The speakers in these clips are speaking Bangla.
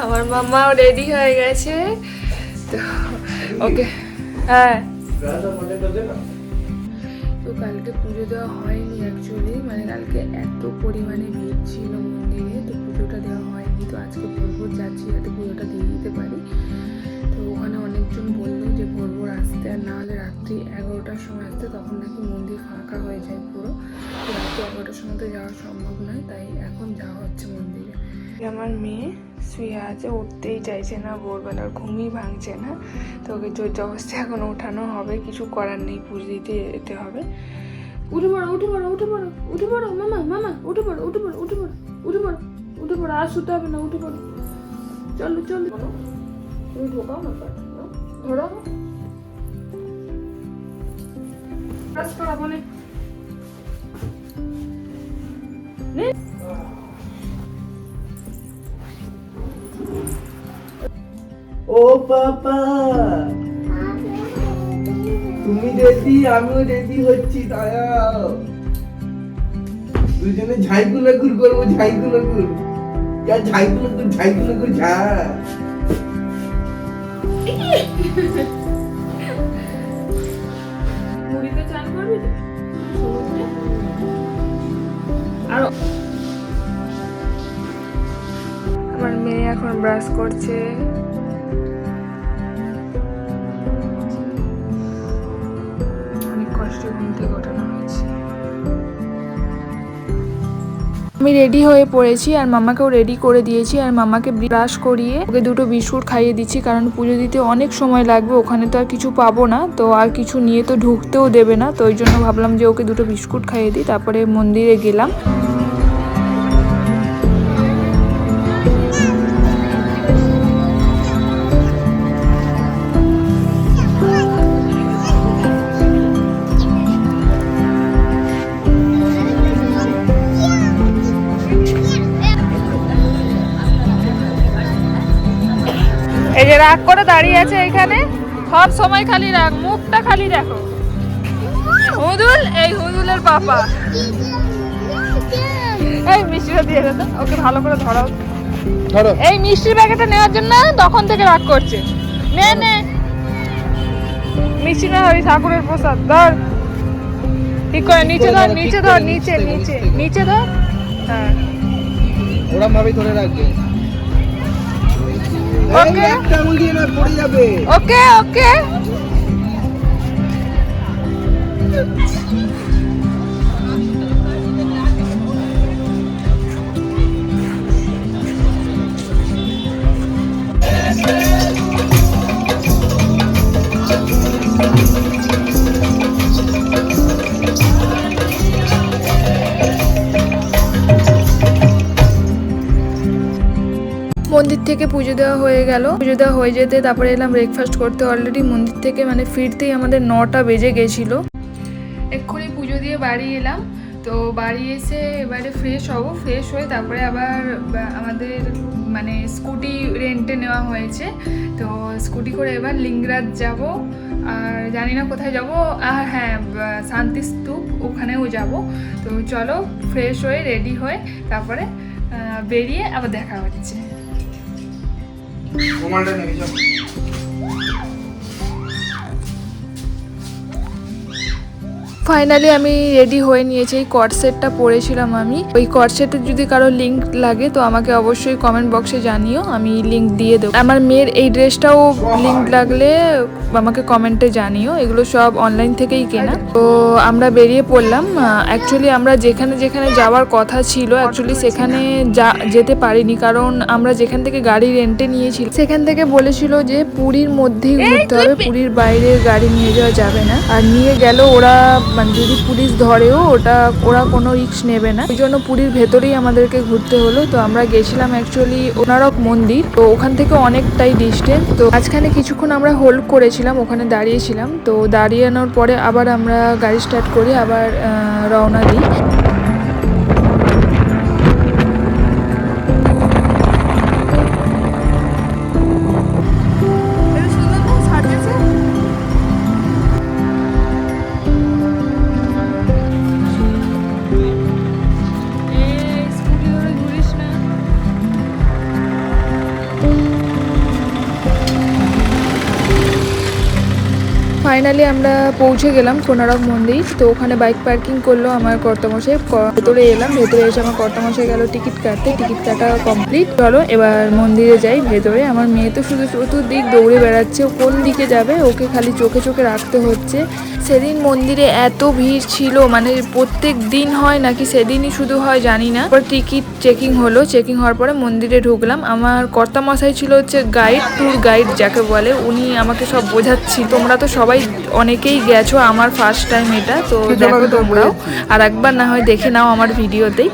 আমার মামাও রেডি হয়ে গেছে তো ওকে। হ্যাঁ তো কালকে পুজো দেওয়া হয়নি অ্যাকচুয়ালি, মানে কালকে এত পরিমাণে ভিড় ছিল মন্দিরে, তো পুজোটা দেওয়া হয়নি। তো আজকে ভোর যাচ্ছি যাতে পুজোটা দিয়ে দিতে পারি। তো ওখানে অনেকজন বললো যে ভোর আসতে, আর না হলে রাত্রি 11টার সময় আসতে, তখন নাকি মন্দির ফাঁকা হয়ে যায় পুরো। তো রাত্রি 11টার সময় তো যাওয়া সম্ভব নয়, তাই এখন যাওয়া হচ্ছে মন্দিরে। আমার মেয়ে শুয়ে আছে, উঠতেই চাইছে না, ভোরবেলার ঘুমই ভাঙছে না। তো ওকে জোর জবরদস্তি এখন ওঠানো হবে, কিছু করার নেই, পুজো দিতে যেতে হবে। উঠে পড়ো উঠে পড়ো উঠে পড়ো উঠে পড়ো মামা মামা উঠে পড়ো উঠে পড়ো উঠে পড়ো উঠে পড়ো উঠে পড়ো, আর শুতে হবে না, উঠে পড়ো, চলো চলো। তুমি ঢোকাও না, ধরো কাজ করাবো না। ও পাপা, তুমি রেডি, আমিও রেডি হচ্ছি, দাঁড়াও। দুজনে ঝাইগুলো গুল করবো, ঝাইগুলো গুল, ঝাইগুলো গুল, ঝাইগুলো গুল, ঝা। মুড়িতে চান করবি তো? আর আমার মেয়ে এখন ব্রাশ করছে। অনেক কষ্টে ঘুম থেকে ওঠানো হয়েছে। আমি রেডি হয়ে পড়েছি আর মামাকেও রেডি করে দিয়েছি, আর মামাকে ব্রাশ করিয়ে ওকে দুটো বিস্কুট খাইয়ে দিচ্ছি, কারণ পুজো দিতে অনেক সময় লাগবে, ওখানে তো আর কিছু পাবো না, তো আর কিছু নিয়ে তো ঢুকতেও দেবে না, তো ওই জন্য ভাবলাম যে ওকে দুটো বিস্কুট খাইয়ে দিই, তারপরে মন্দিরে গেলাম। এই যে রাগ করে দাঁড়িয়ে আছে এখানে, সব সময় খালি রাগ, মুখটা খালি দেখো। হুদুল, এই হুদুলের পাপা। এই মিষ্টিটা দিয়ে দে তো, ওকে ভালো করে ধরাও। ধরো। এই মিষ্টির প্যাকেটটা নেওয়ার জন্য তখন থেকে রাগ করছে। নে নে, মিষ্টি না, ওই ঠাকুরের প্রসাদ ধর। ঠিক করে নিচে ধর, নিচে ধর, নিচে নিচে নিচে ধর। হ্যাঁ ওরম ভাবেই ধরে রাখবে। ওকে একটা আঙুল দিয়ে না পড়ে যাবে। ওকে ওকে। মন্দির থেকে পুজো দেওয়া হয়ে গেল, পুজো দেওয়া হয়ে যেতে তারপরে এলাম ব্রেকফাস্ট করতে। অলরেডি মন্দির থেকে মানে ফিরতেই আমাদের 9টা বেজে গেছিল। এক্ষুনি পুজো দিয়ে বাড়ি এলাম, তো বাড়ি এসে এবারে ফ্রেশ হব, ফ্রেশ হয়ে তারপরে আবার আমাদের মানে স্কুটি রেন্টে নেওয়া হয়েছে, তো স্কুটি করে এবার লিঙ্গরাজ যাব, আর জানি না কোথায় যাব, আর হ্যাঁ শান্তিস্তূপ ওখানেও যাব। তো চলো ফ্রেশ হয়ে রেডি হয়ে তারপরে বেরিয়ে আবার দেখা হচ্ছে। ফাইনালি আমি রেডি হয়ে নিয়েছি। এই কট সেটটা পরেছিলাম আমি, ওই কট সেটের যদি কারো লিঙ্ক লাগে তো আমাকে অবশ্যই কমেন্ট বক্সে জানিও, আমি লিঙ্ক দিয়ে দেবো। আমার মেয়ের এই ড্রেসটাও লিঙ্ক লাগলে আমাকে কমেন্টে জানিও, এগুলো সব অনলাইন থেকেই কেনা। তো আমরা বেরিয়ে পড়লাম। অ্যাকচুয়ালি আমরা যেখানে যেখানে যাওয়ার কথা ছিল অ্যাকচুয়ালি সেখানে যেতে পারিনি, কারণ আমরা যেখান থেকে গাড়ি রেন্টে নিয়েছিল সেখান থেকে বলেছিল যে পুরীর মধ্যেই ঘুরতে হবে, পুরীর বাইরে গাড়ি নিয়ে যাওয়া যাবে না, আর নিয়ে গেল ওরা মানে যদি পুলিশ ধরেও ওরা কোনো রিস্ক নেবে না, ওই জন্য পুরীর ভেতরেই আমাদেরকে ঘুরতে হলো। তো আমরা গেছিলাম অ্যাকচুয়ালি কোনারক মন্দির, তো ওখান থেকে অনেকটাই ডিস্টেন্স। তো মাঝখানে কিছুক্ষণ আমরা হোল্ড করেছিলাম, ওখানে দাঁড়িয়েছিলাম, তো দাঁড়িয়ানোর পরে আবার আমরা গাড়ি স্টার্ট করে আবার রওনা দিই। ফাইনালি আমরা পৌঁছে গেলাম কোনারক মন্দির। তো ওখানে বাইক পার্কিং করলো আমার কর্তামশাই। ভেতরে এলাম, ভেতরে এসে আমার কর্তামশাই গেল টিকিট কাটতে। টিকিট কাটা কমপ্লিট। চলো এবার মন্দিরে যাই ভেতরে। আমার মেয়ে তো শুধু চতুর্দিক দৌড়ে বেড়াচ্ছে, ও কোন দিকে যাবে ওকে খালি চোখে চোখে রাখতে হচ্ছে। সেদিন মন্দিরে এত ভিড় ছিল, মানে প্রত্যেক দিন হয় নাকি সেদিনই শুধু হয় জানি না। টিকিট চেকিং হলো, চেকিং হওয়ার পরে মন্দিরে ঢুকলাম। আমার কর্তামশাই ছিল হচ্ছে গাইড, ট্যুর গাইড যাকে বলে, উনি আমাকে সব বোঝাচ্ছি। তোমরা তো সবাই অনেকেই গেছো, আমার ফার্স্ট টাইম এটা, তো দেখো তোমরাও আর একবার না হয় দেখে নাও আমার ভিডিওতেই।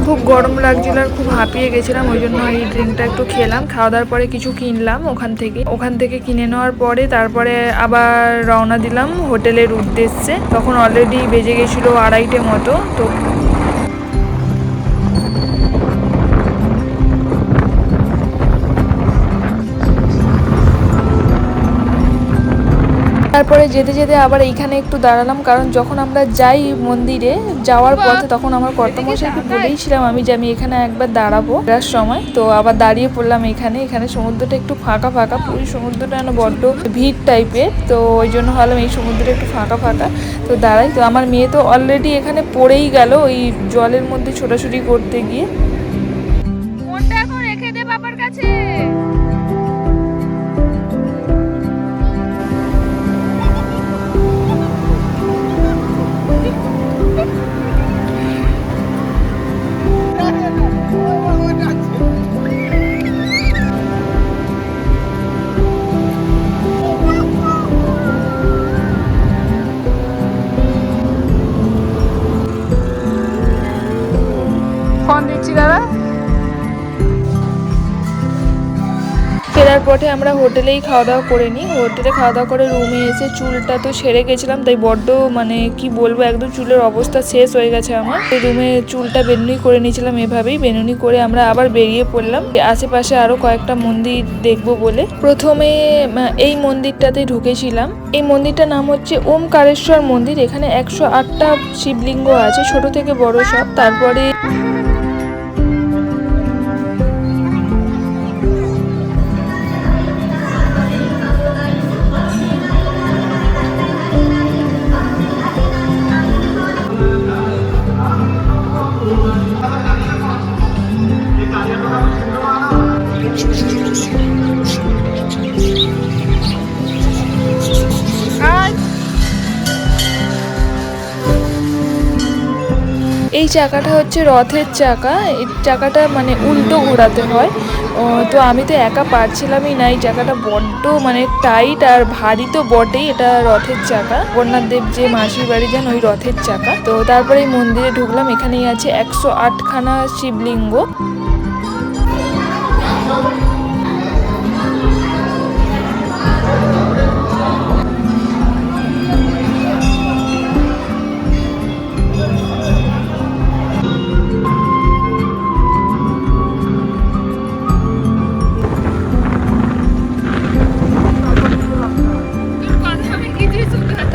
খুব গরম লাগছিল আর খুব হাঁপিয়ে গেছিলাম, ওই জন্য এই ড্রিঙ্কটা একটু খেলাম। খাওয়া দাওয়ার পরে কিছু কিনলাম ওখান থেকে কিনে নেওয়ার পরে তারপরে আবার রওনা দিলাম হোটেলের উদ্দেশ্যে। তখন অলরেডি বেজে গেছিলো 2:30 মতো। তো তারপরে যেতে যেতে আবার এইখানে একটু দাঁড়ালাম, কারণ যখন আমরা যাই মন্দিরে যাওয়ার পথে তখন আমার কর্তামশাইকে বলেইছিলাম আমি যে আমি এখানে একবার দাঁড়াবো ফেরার সময়। তো আবার দাঁড়িয়ে পড়লাম এখানে সমুদ্রটা একটু ফাঁকা ফাঁকা, পুরী সমুদ্রটা বড্ড ভিড় টাইপের, তো ওই জন্য ভাবলাম এই সমুদ্রটা একটু ফাঁকা ফাঁকা তো দাঁড়াই। তো আমার মেয়ে তো অলরেডি এখানে পড়েই গেল ওই জলের মধ্যে ছোটাছুটি করতে গিয়ে। ফোনটা এখন রেখে দে বাবার কাছে। ফোন দিচ্ছি দাদা। ফেরার পথে আমরা হোটেলেই খাওয়া দাওয়া করে নিই। হোটেলে খাওয়া দাওয়া করে রুমে এসে চুলটা তো সেরে গেছিলাম, তাই বড্ড মানে কি বলবো একদম চুলের অবস্থা শেষ হয়ে গেছে আমার। রুমে চুলটা বেনুনি করে নিয়েছিলাম, এভাবেই বেনুনি করে আমরা আবার বেরিয়ে পড়লাম আশেপাশে আরো কয়েকটা মন্দির দেখবো বলে। প্রথমে এই মন্দিরটাতে ঢুকেছিলাম। এই মন্দিরটার নাম হচ্ছে ওমকারেশ্বর মন্দির। এখানে 108টা শিবলিঙ্গ আছে, ছোট থেকে বড় সব। তারপরে এই চাকাটা হচ্ছে রথের চাকা। এই চাকাটা মানে উল্টো ঘোরাতে হয়। তো আমি তো একা পারছিলামই না, এই চাকাটা বড্ড মানে টাইট আর ভারী তো বটেই। এটা রথের চাকা, জগন্নাথ দেব যে মাসির বাড়ি যান ওই রথের চাকা। তো তারপরে এই মন্দিরে ঢুকলাম। এখানেই আছে 108খানা শিবলিঙ্গ।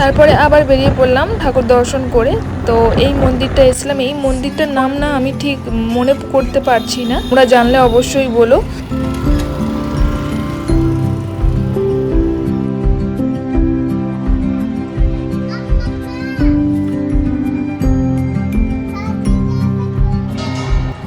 তারপরে আবার বেরিয়ে পড়লাম ঠাকুর দর্শন করে। তো এই মন্দিরটা এসলাম, এই মন্দিরটার নাম না আমি ঠিক মনে করতে পারছি না, তোমরা জানলে অবশ্যই বলো।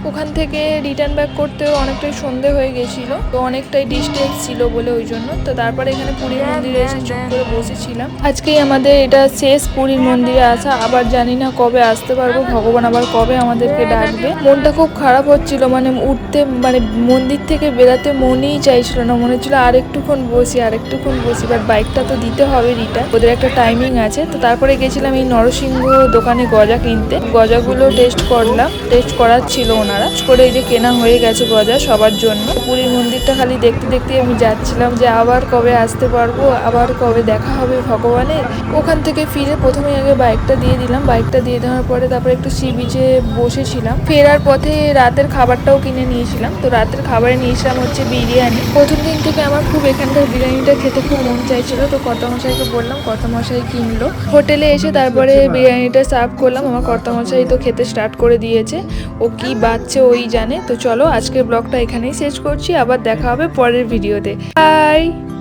ওখান থেকে রিটার্ন ব্যাক করতেও অনেকটাই সন্ধে হয়ে গেছিল, তো অনেকটাই ডিস্টেন্স ছিল বলে ওই জন্য। তো তারপরে এখানে পুরীর মন্দিরে এসে চুপ করে বসেছিলাম। আজকেই আমাদের এটা শেষ পুরীর মন্দিরে আসা, আবার জানি না কবে আসতে পারবো, ভগবান আবার কবে আমাদেরকে ডাকবে। মনটা খুব খারাপ হচ্ছিল, মানে উঠতে মানে মন্দির থেকে বেরাতে মনেই চাইছিল না, মনে হচ্ছিল আর একটুক্ষণ বসি। বাট বাইকটা তো দিতে হবে রিটার্ন, ওদের একটা টাইমিং আছে। তো তারপরে গেছিলাম এই নরসিংহ দোকানে গজা কিনতে। গজাগুলো টেস্ট করলাম, টেস্ট করার ছিল ওনারা করে, এই যে কেনা হয়ে গেছে গজা সবার জন্য। পুরীর মন্দিরটা খালি দেখতে দেখতে আমি যাচ্ছিলাম যে আবার কবে আসতে পারবো, আবার কবে দেখা হবে ভগবানের। ওখান থেকে ফিরে প্রথমে আগে বাইকটা দিয়ে দিলাম। বাইকটা দিয়ে দেওয়ার পরে তারপরে একটু সি বিচে বসেছিলাম। ফেরার পথে রাতের খাবারটাও কিনে নিয়েছিলাম। তো রাতের খাবারে নিয়েছিলাম হচ্ছে বিরিয়ানি। প্রথম দিন থেকে আমার খুব এখানকার বিরিয়ানিটা খেতে খুব মন চাইছিল, তো কর্তামশাইকে বললাম, কর্তামশাই কিনলো। হোটেলে এসে তারপরে বিরিয়ানিটা সার্ভ করলাম। আমার কর্তামশাই তো খেতে স্টার্ট করে দিয়েছে। ও কি বাচ্চা, ওই জানে। তো চলো আজকের ব্লগটা এখানেই শেষ করছি, আবার দেখা হবে পরের ভিডিওতে। বাই।